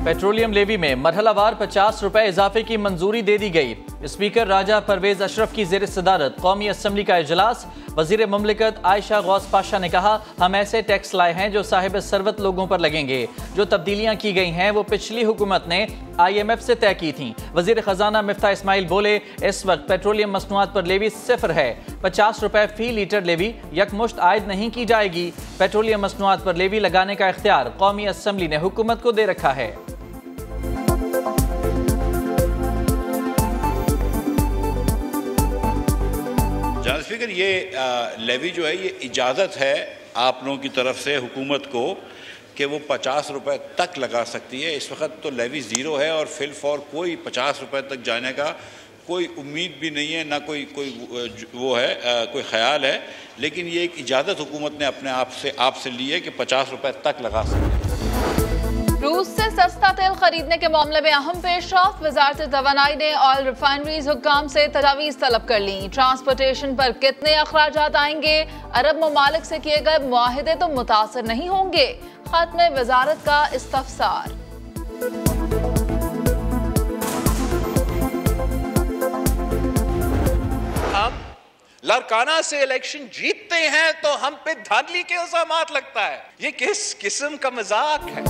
Petroleum levy में मरहलावार 50 रुपए इजाफे की मंजूरी दे दी गई। स्पीकर राजा परवेज अशरफ की ज़ेर सदारत कौमी असम्बली का इजलास। वजीर ममलिकत आयशा गौस पाशा ने कहा, हम ऐसे टैक्स लाए हैं जो साहिब सरवत लोगों पर लगेंगे। जो तब्दीलियां की गई हैं वो पिछली हुकूमत ने IMF से तय की थी। वजीर खजाना मिफ्ता इस्माइल बोले, इस वक्त पेट्रोलियम मसनूआत पर लेवी सिफर है। 50 रुपए फी लीटर लेवी यकमुश्त आयद नहीं की जाएगी। पेट्रोलियम मसनूआत पर लेवी लगाने का इख्तियार कौमी असम्बली ने हुकूमत को दे रखा है। स्पीकर, ये लेवी जो है ये इजाज़त है आप लोगों की तरफ से हुकूमत को कि वो 50 रुपए तक लगा सकती है। इस वक्त तो लेवी ज़ीरो है और फिल फॉर कोई 50 रुपए तक जाने का कोई उम्मीद भी नहीं है, ना कोई वो है कोई ख्याल है। लेकिन ये एक इजाज़त हुकूमत ने अपने आप से ली है कि 50 रुपए तक लगा सकती है। रूस से सस्ता तेल खरीदने के मामले में अहम पेशरफ्त। वजारत तवानाई ने ऑयल रिफाइनरीज हुक्काम से तजावीज़ तलब कर ली। ट्रांसपोर्टेशन पर कितने अखराजात आएंगे? अरब ममालिक से किए गए मुआहिदे तो मुतासर नहीं होंगे? खत में वजारत का इस्तफसार। हम लारकाना से इलेक्शन जीतते हैं तो हम पे धांधली के इल्जामात लगता है। ये किस किस्म का मजाक है?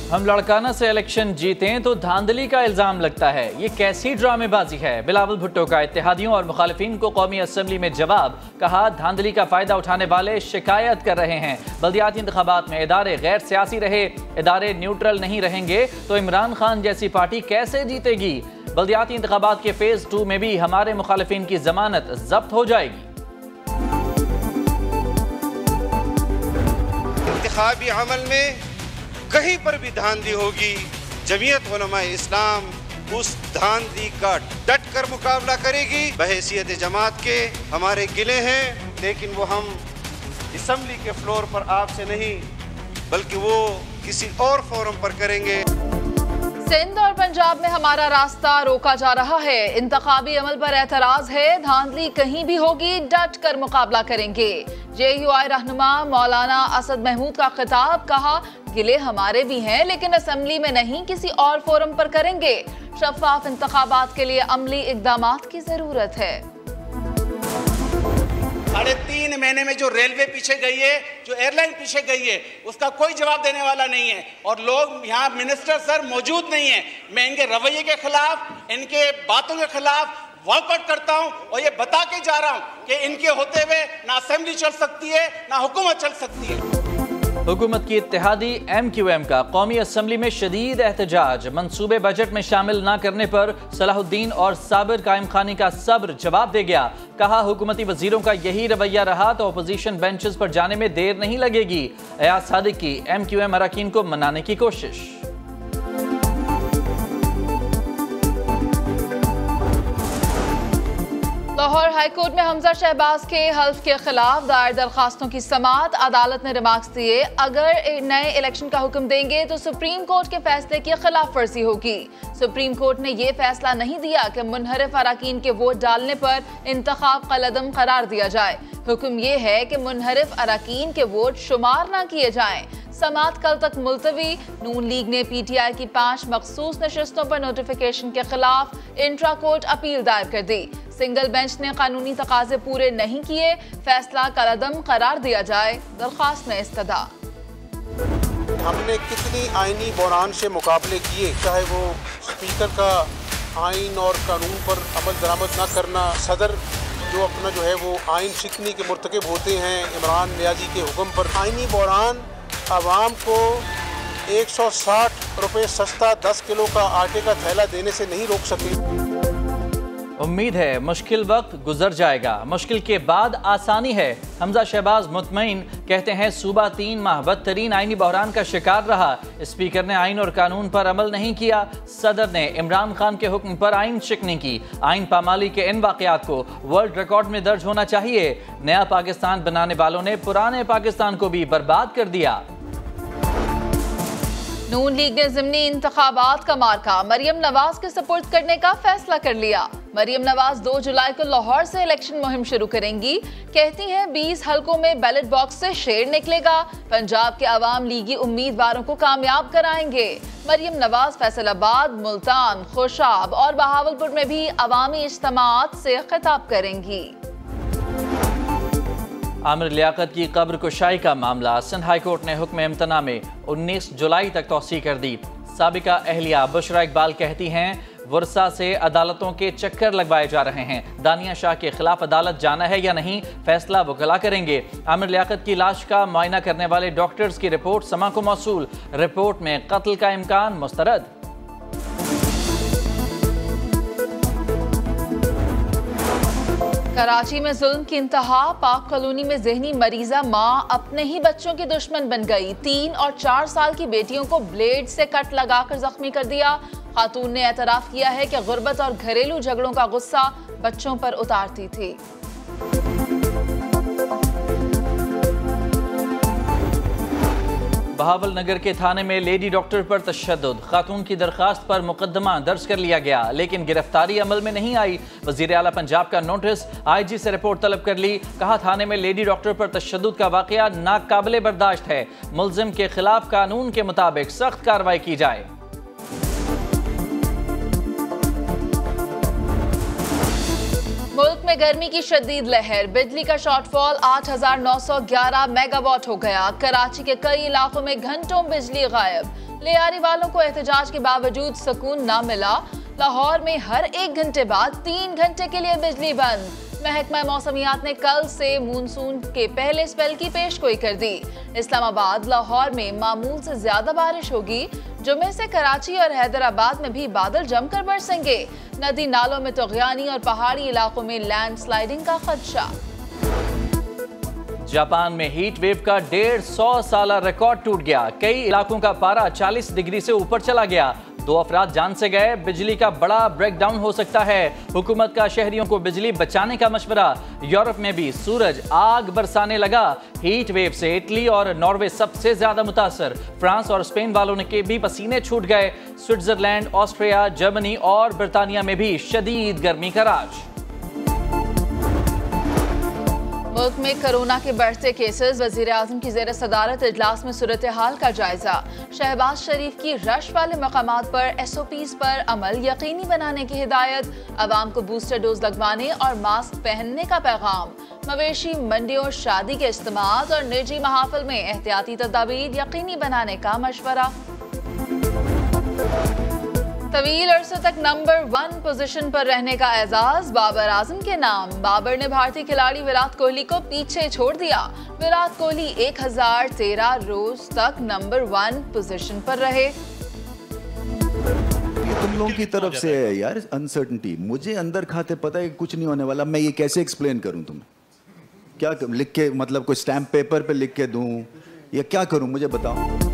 हम लड़काना से इलेक्शन जीतें तो धांधली का इल्जाम लगता है। ये कैसी ड्रामेबाजी है? बिलावल भुट्टो का इत्तेहादियों और मुखालिफिन को कौमी असम्बली में जवाब। कहा, धांधली का फायदा उठाने वाले शिकायत कर रहे हैं। बल्दियाती इंतखाबात में इदारे गैर सियासी रहे, इदारे न्यूट्रल नहीं रहेंगे तो इमरान खान जैसी पार्टी कैसे जीतेगी? बल्दियाती इंतखाबात के फेज 2 में भी हमारे मुखालिफिन की जमानत जब्त हो जाएगी। इंतखाबी अमल में कहीं पर भी धांधली होगी, जमीयत उलमाए इस्लाम उस धांधली का डट कर मुकाबला करेगी। बहैसियत जमात के हमारे गिले हैं, लेकिन वो हम असम्बली के फ्लोर पर आपसे नहीं बल्कि वो किसी और फोरम पर करेंगे। सिंध और पंजाब में हमारा रास्ता रोका जा रहा है। इंतखाबी अमल पर एतराज है। धांधली कहीं भी होगी, डट कर मुकाबला करेंगे। JUI रहनुमा मौलाना असद महमूद का खिताब। कहा, गिले हमारे भी हैं लेकिन असम्बली में नहीं, किसी और फोरम पर करेंगे। शफाफ इंतखाबात के लिए अमली इक़दामात की जरूरत है। 3.5 महीने में जो रेलवे पीछे गई है, जो एयरलाइन पीछे गई है, उसका कोई जवाब देने वाला नहीं है। और लोग यहाँ मिनिस्टर सर मौजूद नहीं है। मैं इनके रवैये के खिलाफ, इनके बातों के खिलाफ वॉकआउट करता हूँ और ये बता के जा रहा हूँ कि इनके होते हुए ना असेंबली चल सकती है ना हुकूमत चल सकती है। हुकूमत की इत्तेहादी MQM का कौमी असम्बली में शदीद एहतजाज। मंसूबे बजट में शामिल न करने पर सलाहुद्दीन और साबिर कायम खानी का सब्र जवाब दे गया। कहा, हुकूमती वजीरों का यही रवैया रहा तो अपोजिशन बेंचेस पर जाने में देर नहीं लगेगी। अयाज सादिक की MQM अरकान को मनाने की कोशिश। लाहौर हाईकोर्ट में हमजा शहबाज के हल्फ के खिलाफ दायर दरखास्तों की समाअत। अदालत ने रिमार्क्स दिए, अगर नए इलेक्शन का हुक्म देंगे तो सुप्रीम कोर्ट के फैसले की खिलाफ वर्जी होगी। सुप्रीम कोर्ट ने यह फैसला नहीं दिया कि मुनहरिफ अरकान के वोट डालने पर इंतखाब कलअदम करार दिया जाए। हुक्म यह है कि मुनहरिफ अरकान के वोट शुमार न किए जाएं। समाअत कल तक मुलतवी। नून लीग ने PTI की 5 मखसूस नशस्तों पर नोटिफिकेशन के खिलाफ इंट्रा कोर्ट अपील दायर कर दी। सिंगल बेंच ने कानूनी तकाजे पूरे नहीं किए, फैसला कलअदम करार दिया जाए। दरख्वास्त में इस्तदा। हमने कितनी आईनी बहरान से मुकाबले किए, चाहे वो स्पीकर का आइन और कानून पर अमल दरामद न करना, सदर जो अपना जो है वो आइन शिकनी के मुर्तकब होते हैं इमरान नियाजी के हुक्म पर। आइनी बहरान आवाम को 160 रुपये सस्ता 10 किलो का आटे का थैला देने से नहीं रोक सके। उम्मीद है मुश्किल वक्त गुजर जाएगा, मुश्किल के बाद आसानी है। हमजा शहबाज मुतमईन कहते हैं, सूबा 3 माह बदतरीन आईनी बहरान का शिकार रहा। स्पीकर ने आइन और कानून पर अमल नहीं किया। सदर ने इमरान खान के हुक्म पर आइन शिकनी की। आइन पामाली के इन वाकयात को वर्ल्ड रिकॉर्ड में दर्ज होना चाहिए। नया पाकिस्तान बनाने वालों ने पुराने पाकिस्तान को भी बर्बाद कर दिया। नून लीग ने ज़िमनी इंतखाबात का मार्का मरियम नवाज के सपुर्द करने का फैसला कर लिया। मरियम नवाज 2 जुलाई को लाहौर से इलेक्शन मुहिम शुरू करेंगी। कहती हैं 20 हलकों में बैलेट बॉक्स से शेर निकलेगा। पंजाब के अवाम लीगी उम्मीदवारों को कामयाब कराएंगे। मरियम नवाज फैसलाबाद, मुल्तान, खुशाब और बहावलपुर में भी अवामी इज्तिमाअत से खिताब करेंगी। आमिर लियाकत की कब्र कुशाई का मामला, सिंध हाई कोर्ट ने हुक्म इम्तना में 19 जुलाई तक तौसीह कर दी। साबिका अहलिया बुशरा इकबाल कहती हैं वर्सा से अदालतों के चक्कर लगवाए जा रहे हैं। दानिया शाह के खिलाफ अदालत जाना है या नहीं, फैसला वकला करेंगे। आमिर लियाकत की लाश का मुआयना करने वाले डॉक्टर्स की रिपोर्ट समा को मौसूल। रिपोर्ट में कत्ल का इम्कान मुस्तरद। कराची में जुल्म की इंतहा, पाक कॉलोनी में ज़हनी मरीजा माँ अपने ही बच्चों की दुश्मन बन गई। 3 और 4 साल की बेटियों को ब्लेड से कट लगाकर जख्मी कर दिया। खातून ने एतराफ किया है कि गुर्बत और घरेलू झगड़ों का गुस्सा बच्चों पर उतारती थी। बहावल नगर के थाने में लेडी डॉक्टर पर तशद्दुद, खातून की दरखास्त पर मुकदमा दर्ज कर लिया गया, लेकिन गिरफ्तारी अमल में नहीं आई। वजीर आला पंजाब का नोटिस, IG से रिपोर्ट तलब कर ली। कहा थाने में लेडी डॉक्टर पर तशद्दुद का वाकया नाकाबिले बर्दाश्त है। मुल्जिम के खिलाफ कानून के मुताबिक सख्त कार्रवाई की जाए। मुल्क में गर्मी की शदीद लहर, बिजली का शॉर्टफॉल 8,911 मेगावाट हो गया। कराची के कई इलाकों में घंटों बिजली गायब। लियारी वालों को एहतजाज के बावजूद सुकून न मिला। लाहौर में हर 1 घंटे बाद 3 घंटे के लिए बिजली बंद। महकमा मौसमियात ने कल से मानसून के पहले स्पेल की पेशगोई कर दी। इस्लामाबाद, लाहौर में मामूल से ज्यादा बारिश होगी। जुमे से कराची और हैदराबाद में भी बादल जमकर बरसेंगे। नदी नालों में तुग़यानी और पहाड़ी इलाकों में लैंडस्लाइडिंग का खदशा। जापान में हीट वेव का 150 साला रिकॉर्ड टूट गया। कई इलाकों का पारा 40 डिग्री से ऊपर चला गया। 2 अफराद जान से गए। बिजली का बड़ा ब्रेकडाउन हो सकता है। हुकूमत का शहरियों को बिजली बचाने का मशवरा। यूरोप में भी सूरज आग बरसाने लगा। हीट वेव से इटली और नॉर्वे सबसे ज्यादा मुतासर। फ्रांस और स्पेन वालों के भी पसीने छूट गए। स्विट्जरलैंड, ऑस्ट्रिया, जर्मनी और ब्रितानिया में भी शदीद गर्मी का राज। मुल्क में कोरोना के बढ़ते केसेस, वजीर आजम की ज़ेर सदारत इजलास में सूरत हाल का जायजा। शहबाज शरीफ की रश वाले मकामात पर SOPs पर अमल यकीनी बनाने की हिदायत। अवाम को बूस्टर डोज लगवाने और मास्क पहनने का पैगाम। मवेशी मंडियों, शादी के इज्तिमाअत और निजी महाफिल में एहतियाती तदाबीर यकीनी बनाने का मशवरा। तवील अरसे तक नंबर 1 पोजीशन पर रहने का एजाज बाबर आजम के नाम। बाबर ने भारतीय खिलाड़ी विराट कोहली को पीछे छोड़ दिया। विराट कोहली 1013 रोज तक नंबर 1 पोजीशन पर रहे। ये तुम लोगों की तरफ से है यार अनसर्टनिटी। मुझे अंदर खाते पता है कि कुछ नहीं होने वाला। मैं ये कैसे एक्सप्लेन करूं तुम्हें? क्या लिख के, मतलब कोई स्टैम्प पेपर पे लिख के दूं या क्या करूं, मुझे बताओ।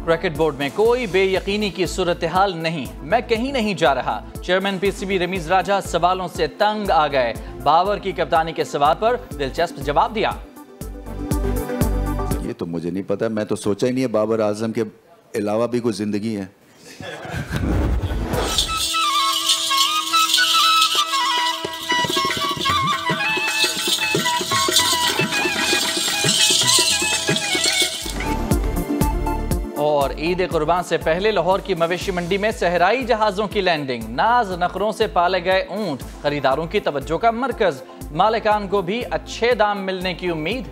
क्रिकेट बोर्ड में कोई बेयकीनी की सूरत हाल नहीं। मैं कहीं नहीं जा रहा। चेयरमैन PCB रमीज राजा सवालों से तंग आ गए। बाबर की कप्तानी के सवाल पर दिलचस्प जवाब दिया। ये तो मुझे नहीं पता। मैं तो सोचा ही नहीं है बाबर आजम के अलावा भी कोई जिंदगी है। और ईद कुर्बान से पहले लाहौर की मवेशी मंडी में सहराई जहाजों की लैंडिंग। नाज नखरों से पाले गए ऊंट खरीदारों की तवज्जो का मरकज। मालिकान को भी अच्छे दाम मिलने की उम्मीद।